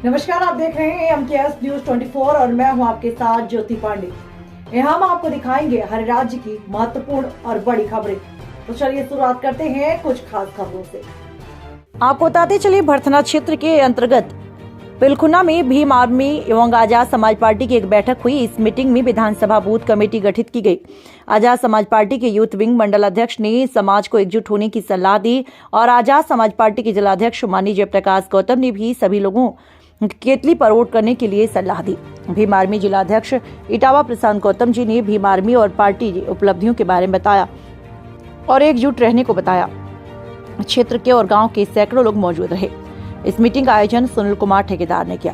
नमस्कार, आप देख रहे हैं MKS न्यूज 24 और मैं हूं आपके साथ ज्योति पांडे। यहाँ हम आपको दिखाएंगे हर राज्य की महत्वपूर्ण और बड़ी खबरें। तो चलिए शुरुआत करते हैं कुछ खास खबरों से। आपको बताते चलिए, भरथना क्षेत्र के अंतर्गत पिलखुना में भीम आर्मी एवं आजाद समाज पार्टी की एक बैठक हुई। इस मीटिंग में विधानसभा बूथ कमेटी गठित की गई। आजाद समाज पार्टी के यूथ विंग मंडल अध्यक्ष ने समाज को एकजुट होने की सलाह दी और आजाद समाज पार्टी के जिलाध्यक्ष माननीय जयप्रकाश गौतम ने भी सभी लोगों केतली पर वोट करने के लिए सलाह दी। भीम आर्मी जिलाध्यक्ष इटावा प्रशांत गौतम जी ने भीम आर्मी और पार्टी उपलब्धियों के बारे में बताया और एकजुट रहने को बताया। क्षेत्र के और गांव के सैकड़ों लोग मौजूद रहे। इस मीटिंग का आयोजन सुनील कुमार ठेकेदार ने किया।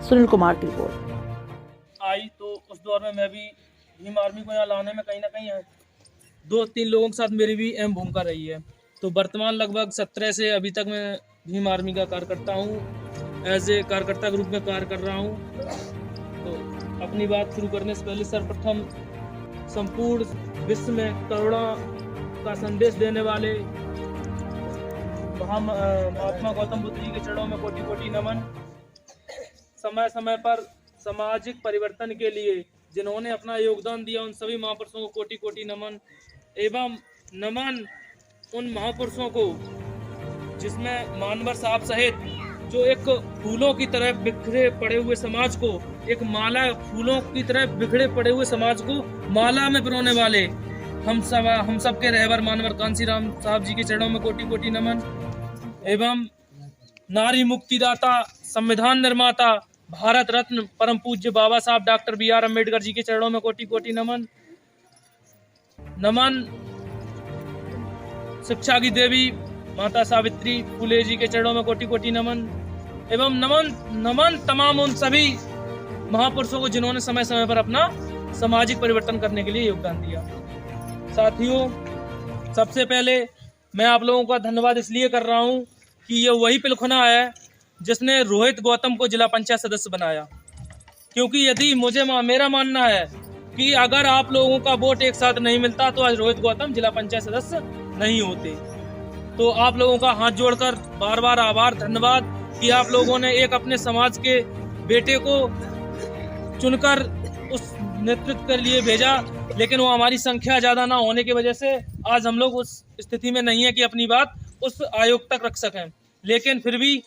सुनील कुमार की रिपोर्ट। आई तो उस दौर में मैं भी भीम आर्मी को यहाँ लाने में कहीं ना कहीं 2-3 लोगों के साथ मेरी भी अहम भूमिका रही है। तो वर्तमान लगभग 17 से अभी तक मैं भीम आर्मी का कार्यकर्ता हूँ। एज ए कार्यकर्ता के रूप में कार्य कर रहा हूँ। तो अपनी बात शुरू करने से पहले सर्वप्रथम संपूर्ण विश्व में करुणा का संदेश देने वाले महात्मा गौतम बुद्ध जी के चरणों में कोटि कोटि नमन। समय समय पर सामाजिक परिवर्तन के लिए जिन्होंने अपना योगदान दिया उन सभी महापुरुषों को कोटि कोटि नमन। एवं नमन उन महापुरुषों को जिसमें मानवर साहब सहित जो एक फूलों की तरह बिखरे पड़े हुए समाज को, एक माला फूलों की तरह बिखरे पड़े हुए समाज को माला में पिरोने वाले हम सब के रहबर मानवर कांसीराम साहब जी के चरणों में कोटि कोटि नमन। एवं नारी मुक्तिदाता, संविधान निर्माता, भारत रत्न परम पूज्य बाबा साहब डॉक्टर BR अम्बेडकर जी के चरणों में कोटि कोटि नमन। नमन शिक्षा की देवी माता सावित्री फुले जी के चरणों में कोटि कोटि नमन। एवं नमन तमाम उन सभी महापुरुषों को जिन्होंने समय समय पर अपना सामाजिक परिवर्तन करने के लिए योगदान दिया। साथियों, सबसे पहले मैं आप लोगों का धन्यवाद इसलिए कर रहा हूं कि ये वही पिलखुना है जिसने रोहित गौतम को जिला पंचायत सदस्य बनाया। क्योंकि यदि मेरा मानना है कि अगर आप लोगों का वोट एक साथ नहीं मिलता तो आज रोहित गौतम जिला पंचायत सदस्य नहीं होते। तो आप लोगों का हाथ जोड़कर बार बार आभार, धन्यवाद कि आप लोगों ने एक अपने समाज के बेटे को चुनकर उस नेतृत्व के लिए भेजा। लेकिन वो हमारी संख्या ज़्यादा ना होने की वजह से आज हम लोग उस स्थिति में नहीं है कि अपनी बात उस आयोग तक रख सकें। लेकिन फिर भी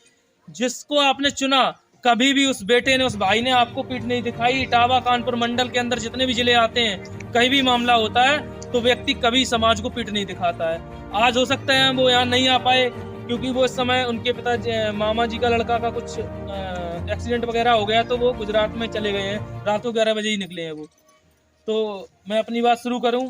जिसको आपने चुना, कभी भी उस बेटे ने, उस भाई ने आपको पीठ नहीं दिखाई। इटावा कानपुर मंडल के अंदर जितने भी जिले आते हैं, कहीं भी मामला होता है तो व्यक्ति कभी समाज को पीठ नहीं दिखाता है। आज हो सकता है वो यहाँ नहीं आ पाए क्योंकि वो इस समय उनके पिता मामा जी का लड़का का कुछ एक्सीडेंट वगैरह हो गया तो वो गुजरात में चले गए हैं। रातों 11 बजे ही निकले हैं वो। तो मैं अपनी बात शुरू करूं।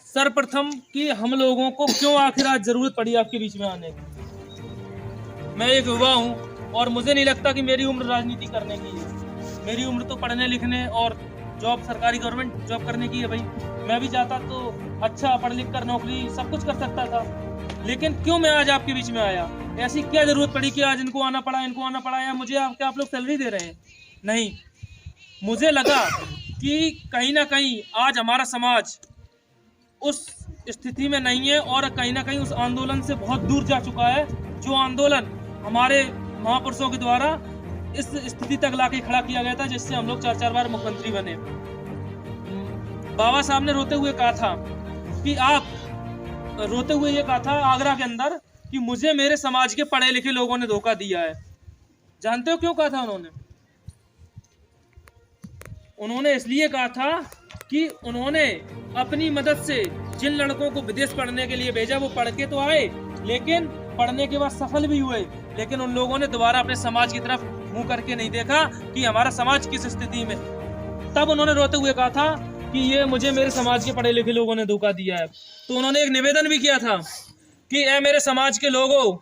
सर्वप्रथम कि हम लोगों को क्यों आखिर आज जरूरत पड़ी आपके बीच में आने की। मैं एक युवा हूं और मुझे नहीं लगता कि मेरी उम्र राजनीति करने की है। मेरी उम्र तो पढ़ने लिखने और जॉब, सरकारी गवर्नमेंट जॉब करने की है। भाई मैं भी चाहता तो अच्छा पढ़ लिख कर नौकरी सब कुछ कर सकता था। लेकिन क्यों मैं आज आपके बीच में आया? ऐसी क्या जरूरत पड़ी कि आज इनको आना पड़ा या मुझे आप लोग सैलरी दे रहे हैं? नहीं, मुझे लगा कि कहीं ना कहीं आज हमारा समाज उस स्थिति में नहीं है और कहीं ना कहीं उस आंदोलन से बहुत दूर जा चुका है जो आंदोलन हमारे महापुरुषों के द्वारा इस स्थिति तक लाके खड़ा किया गया था, जिससे हम लोग 4 बार मुख्यमंत्री बने। बाबा साहब ने रोते हुए कहा था कि ये कहा था आगरा के अंदर कि मुझे मेरे समाज के पढ़े लिखे लोगों ने धोखा दिया है। जानते हो क्यों कहा था उन्होंने इसलिए कहा था कि उन्होंने अपनी मदद से जिन लड़कों को विदेश पढ़ने के लिए भेजा वो पढ़ के तो आए, लेकिन पढ़ने के बाद सफल भी हुए, लेकिन उन लोगों ने दोबारा अपने समाज की तरफ मुंह करके नहीं देखा कि हमारा समाज किस स्थिति में। तब उन्होंने रोते हुए कहा था कि ये मुझे मेरे समाज के पढ़े लिखे लोगों ने धोखा दिया है। तो उन्होंने एक निवेदन भी किया था कि ऐ मेरे समाज के लोगों,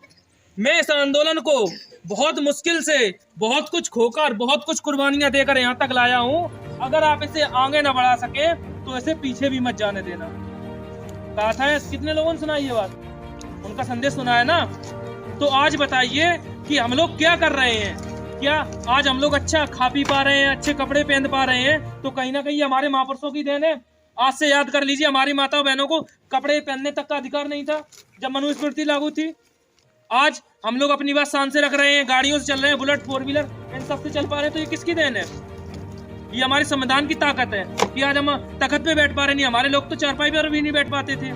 मैं इस आंदोलन को बहुत मुश्किल से, बहुत कुछ खोकर, बहुत कुछ कुर्बानियां देकर यहाँ तक लाया हूँ। अगर आप इसे आगे ना बढ़ा सके तो इसे पीछे भी मत जाने देना। कहा था। कितने लोगों ने सुना ये बात? उनका संदेश सुना है ना? तो आज बताइए कि हम लोग क्या कर रहे हैं? क्या आज हम लोग अच्छा खा पी पा रहे हैं, अच्छे कपड़े पहन पा रहे हैं? तो कहीं ना कहीं हमारे महापुरुषों की देन है। आज से याद कर लीजिए, हमारी माता बहनों को कपड़े पहनने तक का अधिकार नहीं था जब मनुस्मृति लागू थी। आज हम लोग अपनी बात शान से रख रहे हैं, गाड़ियों से चल रहे हैं, बुलेट 4 व्हीलर इन सब से चल पा रहे हैं, तो ये किसकी देन है? ये हमारे संविधान की ताकत है कि आज हम तख्त पे बैठ पा रहे। नहीं, हमारे लोग तो चारपाई पर भी नहीं बैठ पाते थे।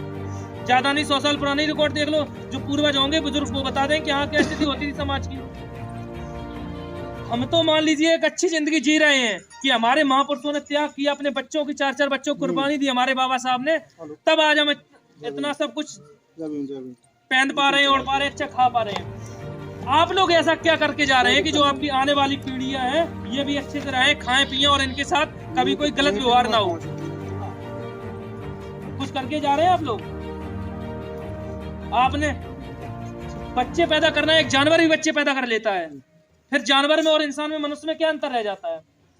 ज्यादा नहीं 100 साल पुराने रिकॉर्ड देख लो, जो पूर्वज होंगे बुजुर्ग वो बता दें कि हाँ क्या स्थिति होती थी समाज की। हम तो मान लीजिए एक अच्छी जिंदगी जी रहे हैं कि हमारे महापुरुषों ने त्याग किया, अपने बच्चों की 4-4 बच्चों को कुर्बानी दी हमारे बाबा साहब ने, तब आज हम इतना सब कुछ पहन पा रहे हैं, ओढ़ पा रहे हैं, अच्छा खा पा रहे हैं। आप लोग ऐसा क्या करके जा रहे हैं कि जो आपकी आने वाली पीढ़ियां हैं ये भी अच्छे से रहें, खाएं पिएं और इनके साथ कभी कोई गलत व्यवहार ना हो? कुछ करके जा रहे हैं आप लोग? आपने बच्चे पैदा करना है, एक जानवर भी बच्चे पैदा कर लेता है, फिर जानवर में और इंसान में, मनुष्य में क्या अंतर रह जाता है?